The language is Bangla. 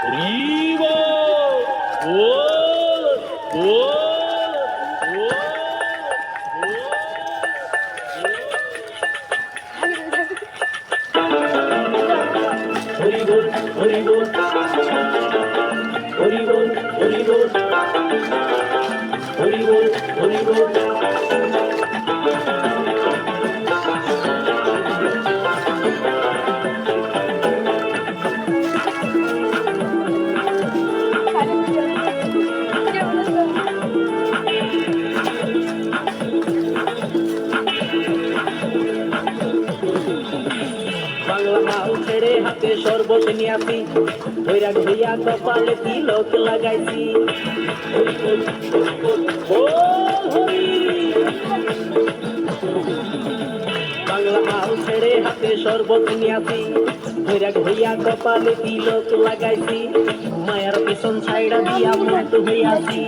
হরিবল বল বল হরিবল হরিবল হরিবল হরিবল হরিবল হরিবল বাংলা মাল ছেড়ে হাতে শরবত নিয়াছি বৈরাগ হইয়া কপালে তিলক লাগাইছি বাংলা মাল ছেড়ে হাতে শরবত নিয়াছি বৈরাগ হইয়া কপালে তিলক লাগাইছি মায়ার পিছন ছাইড়া দিয়া মুক্ত হইয়াছি